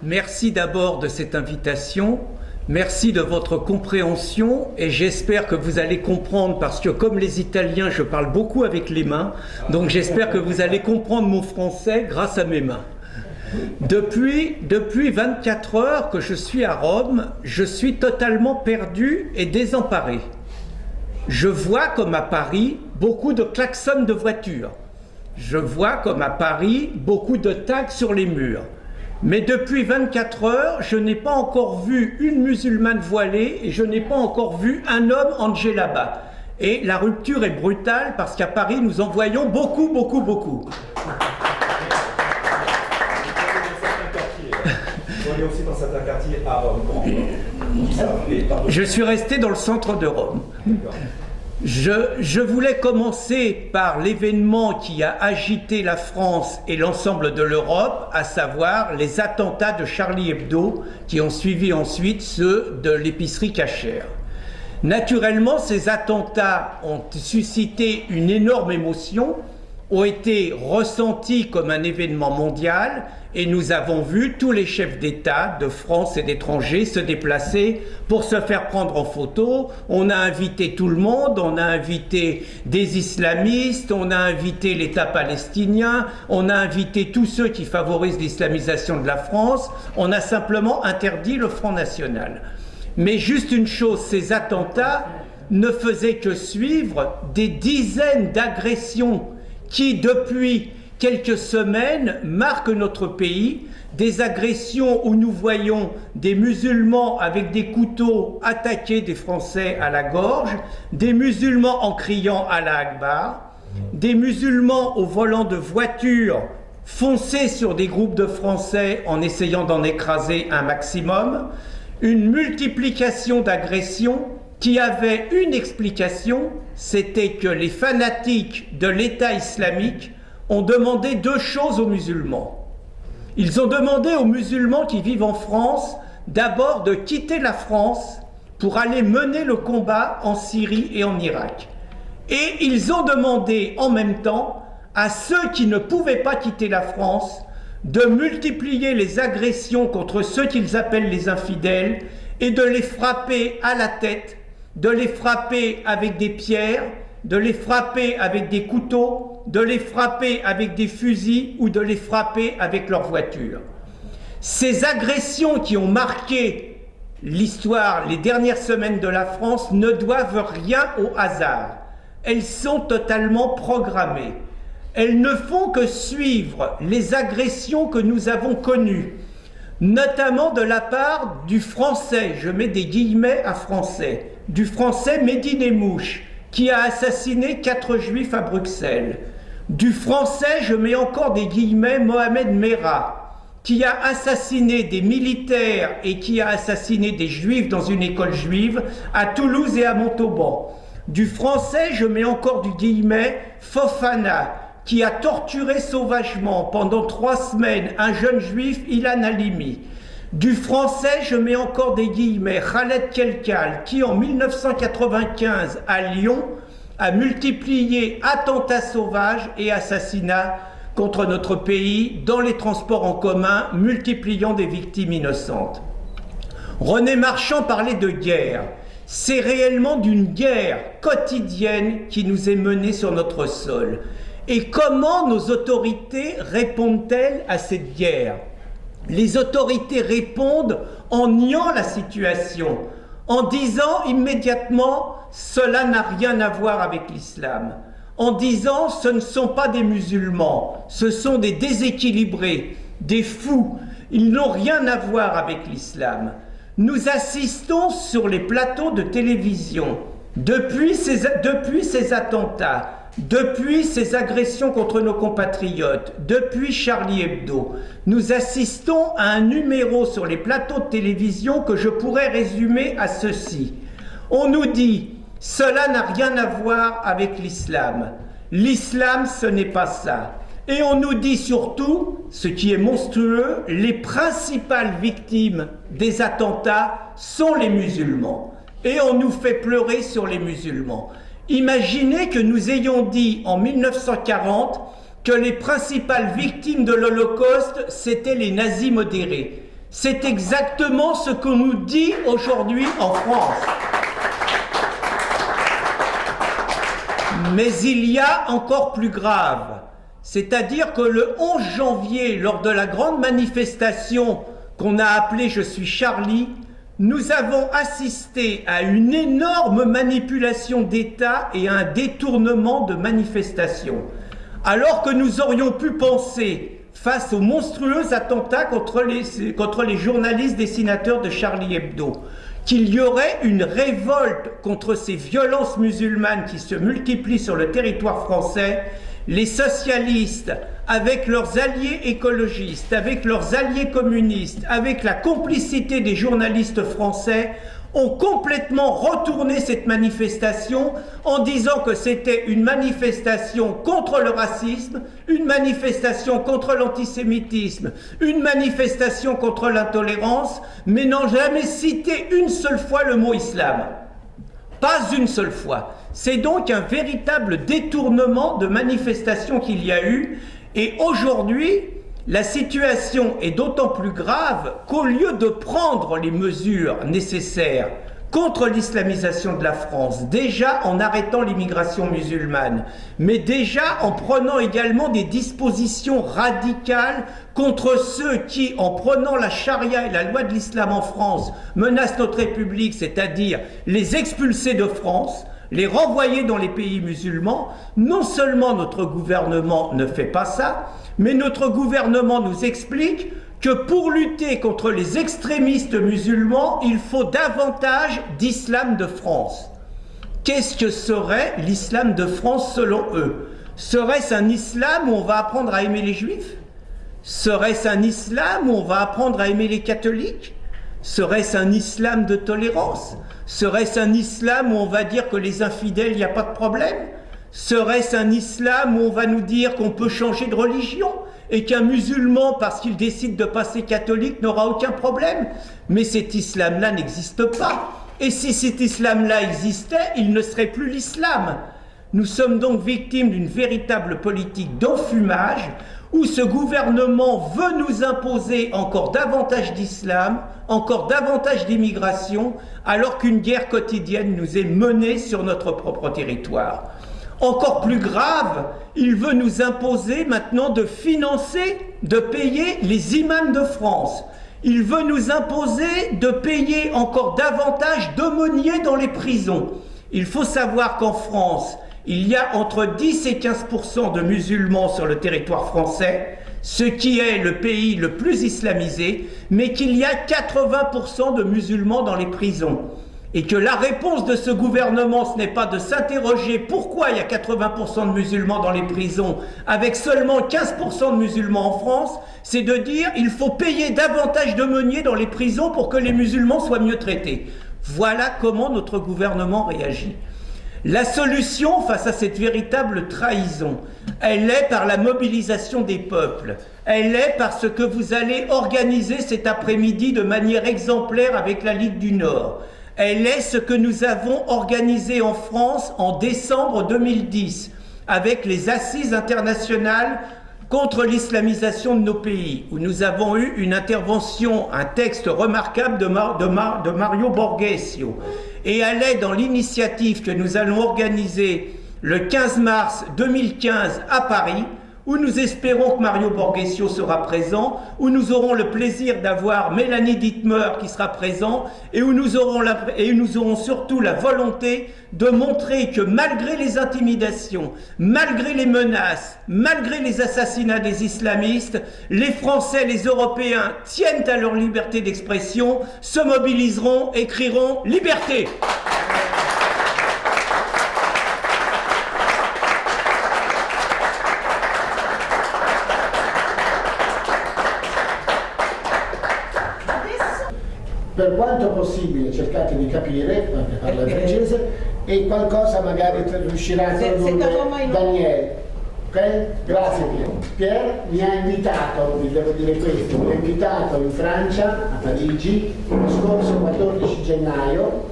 Merci d'abord de cette invitation. Merci de votre compréhension et j'espère que vous allez comprendre parce que comme les Italiens, je parle beaucoup avec les mains, donc j'espère que vous allez comprendre mon français grâce à mes mains. Depuis 24 heures que je suis à Rome, je suis totalement perdu et désemparé. Je vois comme à Paris beaucoup de klaxons de voitures. Je vois comme à Paris beaucoup de tags sur les murs. Mais depuis 24 heures, je n'ai pas encore vu une musulmane voilée et je n'ai pas encore vu un homme en djellaba. Et la rupture est brutale parce qu'à Paris, nous en voyons beaucoup. On est aussi dans certains quartiers à Rome. Je suis resté dans le centre de Rome. Je voulais commencer par l'événement qui a agité la France et l'ensemble de l'Europe, à savoir les attentats de Charlie Hebdo, qui ont suivi ensuite ceux de l'épicerie cachère. Naturellement, ces attentats ont suscité une énorme émotion, ont été ressentis comme un événement mondial, et nous avons vu tous les chefs d'État de France et d'étrangers se déplacer pour se faire prendre en photo. On a invité tout le monde, on a invité des islamistes, on a invité l'État palestinien, on a invité tous ceux qui favorisent l'islamisation de la France, on a simplement interdit le Front National. Mais juste une chose, ces attentats ne faisaient que suivre des dizaines d'agressions qui, depuis quelques semaines, marquent notre pays, des agressions où nous voyons des musulmans avec des couteaux attaquer des Français à la gorge, des musulmans en criant Allah Akbar, des musulmans au volant de voitures foncer sur des groupes de Français en essayant d'en écraser un maximum, une multiplication d'agressions qui avait une explication, c'était que les fanatiques de l'État islamique ont demandé deux choses aux musulmans. Ils ont demandé aux musulmans qui vivent en France d'abord de quitter la France pour aller mener le combat en Syrie et en Irak. Et ils ont demandé en même temps à ceux qui ne pouvaient pas quitter la France de multiplier les agressions contre ceux qu'ils appellent les infidèles et de les frapper à la tête, de les frapper avec des pierres, de les frapper avec des couteaux, de les frapper avec des fusils ou de les frapper avec leurs voitures. Ces agressions qui ont marqué l'histoire, les dernières semaines de la France, ne doivent rien au hasard. Elles sont totalement programmées. Elles ne font que suivre les agressions que nous avons connues, notamment de la part du français, je mets des guillemets à français, du français Mehdi Nemmouche, qui a assassiné 4 juifs à Bruxelles. Du français, je mets encore des guillemets, Mohamed Merah, qui a assassiné des militaires et qui a assassiné des juifs dans une école juive à Toulouse et à Montauban. Du français, je mets encore du guillemet, Fofana, qui a torturé sauvagement pendant 3 semaines un jeune juif, Ilan Halimi. Du français, je mets encore des guillemets, Khaled Kelkal, qui en 1995 à Lyon a multiplié attentats sauvages et assassinats contre notre pays dans les transports en commun, multipliant des victimes innocentes. René Marchand parlait de guerre. C'est réellement d'une guerre quotidienne qui nous est menée sur notre sol. Et comment nos autorités répondent-elles à cette guerre ? Les autorités répondent en niant la situation, en disant immédiatement « cela n'a rien à voir avec l'islam », en disant « ce ne sont pas des musulmans, ce sont des déséquilibrés, des fous, ils n'ont rien à voir avec l'islam ». Nous assistons sur les plateaux de télévision, depuis ces attentats, depuis ces agressions contre nos compatriotes, depuis Charlie Hebdo, nous assistons à un numéro sur les plateaux de télévision que je pourrais résumer à ceci. On nous dit « cela n'a rien à voir avec l'islam. L'islam, ce n'est pas ça. » Et on nous dit surtout, ce qui est monstrueux, les principales victimes des attentats sont les musulmans. Et on nous fait pleurer sur les musulmans. Imaginez que nous ayons dit en 1940 que les principales victimes de l'Holocauste, c'étaient les nazis modérés. C'est exactement ce qu'on nous dit aujourd'hui en France. Mais il y a encore plus grave, c'est-à-dire que le 11 janvier, lors de la grande manifestation qu'on a appelée « Je suis Charlie », nous avons assisté à une énorme manipulation d'État et à un détournement de manifestation. Alors que nous aurions pu penser, face aux monstrueux attentats contre les journalistes dessinateurs de Charlie Hebdo, qu'il y aurait une révolte contre ces violences musulmanes qui se multiplient sur le territoire français, les socialistes, avec leurs alliés écologistes, avec leurs alliés communistes, avec la complicité des journalistes français, ont complètement retourné cette manifestation en disant que c'était une manifestation contre le racisme, une manifestation contre l'antisémitisme, une manifestation contre l'intolérance, mais n'ont jamais cité une seule fois le mot islam. Pas une seule fois. C'est donc un véritable détournement de manifestation qu'il y a eu, et aujourd'hui, la situation est d'autant plus grave qu'au lieu de prendre les mesures nécessaires contre l'islamisation de la France, déjà en arrêtant l'immigration musulmane, mais déjà en prenant également des dispositions radicales contre ceux qui, en prenant la charia et la loi de l'islam en France, menacent notre République, c'est-à-dire les expulser de France, les renvoyer dans les pays musulmans. Non seulement notre gouvernement ne fait pas ça, mais notre gouvernement nous explique que pour lutter contre les extrémistes musulmans, il faut davantage d'islam de France. Qu'est-ce que serait l'islam de France selon eux? Serait-ce un islam où on va apprendre à aimer les juifs? Serait-ce un islam où on va apprendre à aimer les catholiques? Serait-ce un islam de tolérance? Serait-ce un islam où on va dire que les infidèles, il n'y a pas de problème? Serait-ce un islam où on va nous dire qu'on peut changer de religion et qu'un musulman, parce qu'il décide de passer catholique, n'aura aucun problème? Mais cet islam-là n'existe pas. Et si cet islam-là existait, il ne serait plus l'islam. Nous sommes donc victimes d'une véritable politique d'enfumage où ce gouvernement veut nous imposer encore davantage d'islam, encore davantage d'immigration, alors qu'une guerre quotidienne nous est menée sur notre propre territoire. Encore plus grave, il veut nous imposer maintenant de financer, de payer les imams de France. Il veut nous imposer de payer encore davantage d'aumôniers dans les prisons. Il faut savoir qu'en France, il y a entre 10 et 15% de musulmans sur le territoire français, ce qui est le pays le plus islamisé, mais qu'il y a 80% de musulmans dans les prisons. Et que la réponse de ce gouvernement, ce n'est pas de s'interroger pourquoi il y a 80% de musulmans dans les prisons avec seulement 15% de musulmans en France, c'est de dire il faut payer davantage d'aumôniers dans les prisons pour que les musulmans soient mieux traités. Voilà comment notre gouvernement réagit. La solution face à cette véritable trahison, elle est par la mobilisation des peuples. Elle est par ce que vous allez organiser cet après-midi de manière exemplaire avec la Ligue du Nord. Elle est ce que nous avons organisé en France en décembre 2010 avec les assises internationales contre l'islamisation de nos pays, où nous avons eu une intervention, un texte remarquable de Mario Borghesio. Et elle est dans l'initiative que nous allons organiser le 15 mars 2015 à Paris, où nous espérons que Mario Borghesio sera présent, où nous aurons le plaisir d'avoir Mélanie Dittmer qui sera présent, et où nous aurons surtout la volonté de montrer que malgré les intimidations, malgré les menaces, malgré les assassinats des islamistes, les Français, les Européens tiennent à leur liberté d'expression, se mobiliseront et crieront « Liberté !» Per quanto possibile cercate di capire, perché parla in francese, e qualcosa magari riuscirà a tradurre Daniele. Ok? Grazie Pier. Pier mi ha invitato, vi devo dire questo, mi ha invitato in Francia, a Parigi, lo scorso 14 gennaio,